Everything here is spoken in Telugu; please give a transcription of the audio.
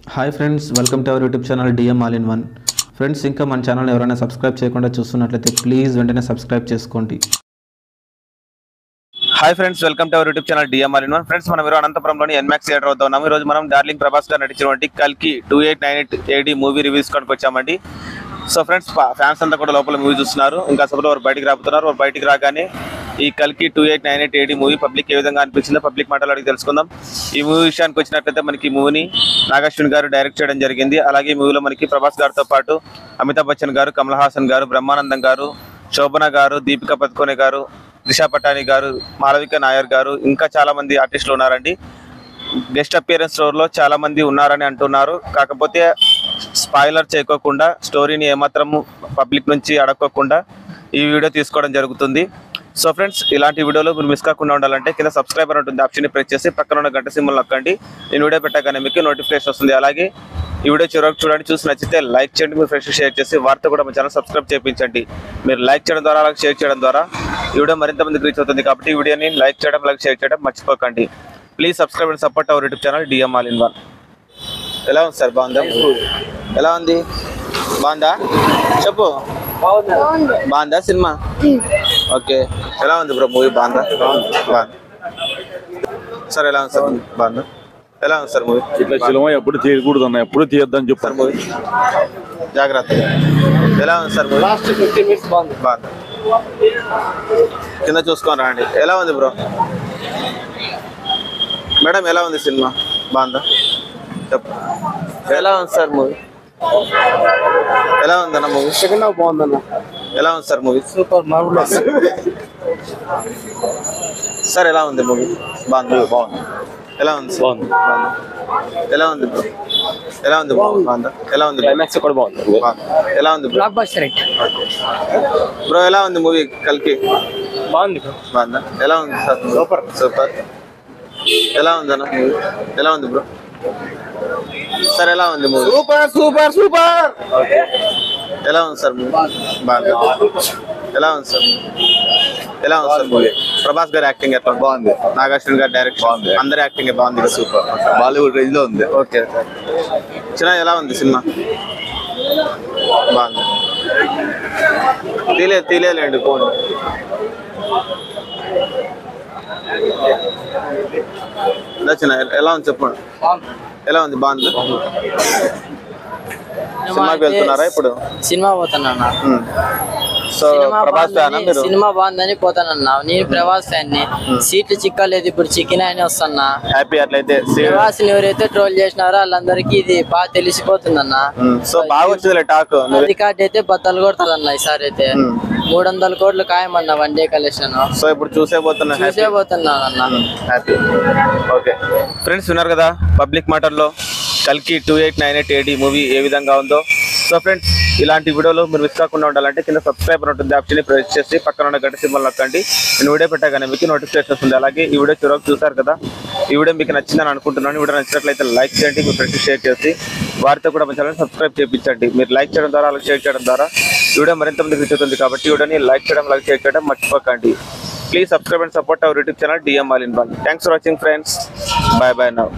Hi friends, welcome to our YouTube channel DM all in one. Friends, ఇంకా మన ఛానల్ ఎవరైనా సబ్స్క్రైబ్ చేయకుండా చూస్తున్నట్లయితే ప్లీజ్ వెంటనే సబ్స్క్రైబ్ చేసుకోండి. Hi friends, welcome to our YouTube channel DM all in one. Friends, మనం అనంతపురంలోని ఎన్మాక్స్ థియేటర్ వద్ద ఉన్నాము. ఈ రోజు మనం డార్లింగ్ ప్రభాస్ గారు నటించినటువంటి కల్కి 2898 AD మూవీ రివ్యూస్ కొనుక్కి వచ్చామండి. సో ఫ్రెండ్స్, ఫ్యాన్స్ అంతా కూడా లోపల మూవీ చూస్తున్నారు. ఇంకా సభలో వారు బయటికి రాబోతున్నారు. వారు బయటికి రాగానే ఈ కల్కి 2898 AD మూవీ పబ్లిక్ ఏ విధంగా అనిపించిందో పబ్లిక్ మాటలు అడిగి తెలుసుకుందాం. ఈ మూవీ విషయానికి వచ్చినట్లయితే మనకి ఈ మూవీని నాగాశ్విన్ గారు డైరెక్ట్ చేయడం జరిగింది. అలాగే ఈ మూవీలో మనకి ప్రభాస్ గారితో పాటు అమితాబ్ బచ్చన్ గారు, కమల్ హాసన్ గారు, బ్రహ్మానందం గారు, శోభన గారు, దీపికా పదుకోనే గారు, దిశా పటాని గారు, మాలవిక నాయర్ గారు, ఇంకా చాలా మంది ఆర్టిస్టులు ఉన్నారండి. గెస్ట్ అపియరెన్స్ లో చాలా మంది ఉన్నారని అంటున్నారు. కాకపోతే స్పాయిలర్ చేయకోకుండా, స్టోరీని ఏమాత్రము పబ్లిక్ నుంచి అడగకోకుండా ఈ వీడియో తీసుకోవడం జరుగుతుంది. సో ఫ్రెండ్స్, ఇలాంటి వీడియోలు మీరు మిస్ కాకుండా ఉండాలంటే కింద సబ్స్క్రైబర్ ఉంటుంది ఆప్షన్ ప్రెస్ చేసి పక్కన ఉన్న గంట సింబల్ నొక్కండి. నేను వీడియో పెట్టగానే మీకు నోటిఫికేషన్ వస్తుంది. అలాగే ఈ వీడియో చివరికి చూడండి, చూసి నచ్చితే లైక్ చేయండి, మీ ఫ్రెండ్స్ షేర్ చేసి వారితో కూడా మా ఛానల్ సబ్స్క్రైబ్ చేయించండి. మీరు లైక్ చేయడం ద్వారా, అలాగే షేర్ చేయడం ద్వారా ఈ వీడియో మరింత మందికి రీచ్ అవుతుంది. కాబట్టి ఈ వీడియోని లైక్ చేయడం, అలాగే షేర్ చేయడం మర్చిపోకండి. Please subscribe and support our YouTube channel DM all in one. ఎలా ఉంది సార్? బాగుందా? ఎలా ఉంది? బాగుందా? చెప్పు. బాగుందా సినిమా? ఓకే. ఎలా ఉంది బ్రో మూవీ? బాగుందా? బాగుంది సార్. ఎలా ఉంది సార్? బాగుందా? ఎలా ఉంది సార్ మూవీ? ఇట్లా సినిమా ఎప్పుడు తీయకూడదు అన్న, ఎప్పుడు తీయద్దని చెప్పారు మూవీ. జాగ్రత్త. ఎలా ఉంది సార్ మూవీ? లాస్ట్ 15 minutes బాగుంది. కింద చూసుకొని రండి. ఎలా ఉంది బ్రో? మేడం ఎలా ఉంది సినిమా? బాగుందా? చెప్పు. ఎలా ఉంది సార్ మూవీ? ఎలా ఉందన్న మూవీ? సెకండ్ హాఫ్ బాగుందన్న. ఎలా ఉంది sir movie? Super marvellous. Sir ఎలా ఉంది మూవీ? బాగుంది. బాగుంది. ఎలా ఉంది? బాగుంది. ఎలా ఉంది బ్రో? ఎలా ఉంది? బాగుందా? ఎలా ఉంది? క్లైమాక్స్ కూడా బాగుంది. ఎలా ఉంది bro? Block buster hit. Bro ఎలా ఉంది మూవీ కల్కి? బాగుంది బ్రో. బాగుందా? ఎలా ఉంది సార్? సూపర్. సూపర్. ఎలా ఉంది అన్న మూవీ? ఎలా ఉంది బ్రో? సార్ ఎలా ఉంది మూవీ? Super super super. ఎలా ఉంది సార్ మూవీ? బాగుంది. ఎలా ఉంది సార్? ఎలా ఉంది సార్ మూవీ? ప్రభాస్ గారి యాక్టింగ్ ఎట్లా? బాగుంది. నాగార్జున గారి డైరెక్షన్ బాగుంది. అందరి యాక్టింగ్ బాగుంది. సూపర్. బాలీవుడ్ రేంజ్ లో ఉంది. ఓకే. చిన్న ఎలా ఉంది సినిమా? బాగుంది. తీలేండి ఫోన్. చిన్న ఎలా ఉంది చెప్పండి. ఎలా ఉంది? బాగుంది. సినిమాకి వెళ్తున్నారా ఇప్పుడు? సినిమా పోతానన్నా. సో ప్రభాస్ ఫ్యానా మీరు? సినిమా బాగుందని పోతానన్నా. నేను ప్రభాస్ ఫ్యాన్ ని. సీట్లు చిక్కలేదు, ఇప్పుడు చికెన్ అని వస్తున్నా. హ్యాపీ అట్లయితే. ప్రభాస్ ఎవరైతే ట్రోల్ చేసినారో వాళ్ళందరికీ ఇది బాగా తెలిసిపోతుందన్న. సో బాగా వచ్చిందిలే టాక్. రికార్డ్ అయితే బద్దలు కొడుతుందన్న ఈసారి అయితే. 300 కోట్లు ఖాయమన్న వన్ డే కలెక్షన్. సో ఇప్పుడు చూసే పోతున్నానన్న. హ్యాపీ. ఓకే ఫ్రెండ్స్, విన్నారు కదా పబ్లిక్ మాటల్లో కల్కి 2898 AD మూవీ ఏ విధంగా ఉందో. సో ఫ్రెండ్స్, ఇలాంటి వీడియోలు మీరు మిస్ కాకుండా ఉండాలంటే కింద సబ్స్క్రైబర్ ఉంటుంది ఆప్షన్ ప్రెస్ చేసి పక్కన ఉన్న గంట సింబల్ నొక్కండి. నేను వీడియో పెట్టగానే మీకు నోటిఫికేషన్ వస్తుంది. అలాగే ఈ వీడియో చివరకు చూసారు కదా, ఈ వీడియో మీకు నచ్చిందని అనుకుంటున్నాను. వీడియో నచ్చినట్లయితే లైక్ చేయండి, మీ ఫ్రెండ్స్ షేర్ చేసి వారితో కూడా మన ఛానల్ సబ్స్క్రైబ్ చేయించండి. మీరు లైక్ చేయడం ద్వారా, అలాగే షేర్ చేయడం ద్వారా వీడియో మరింత మందికి రీచ్ అవుతుంది. కాబట్టి వీడియోని లైక్ చేయడం, అలాగే షేర్ చేయడం మర్చిపోకండి. Please subscribe and support our YouTube channel DM all in one. Thanks for watching friends. By by now.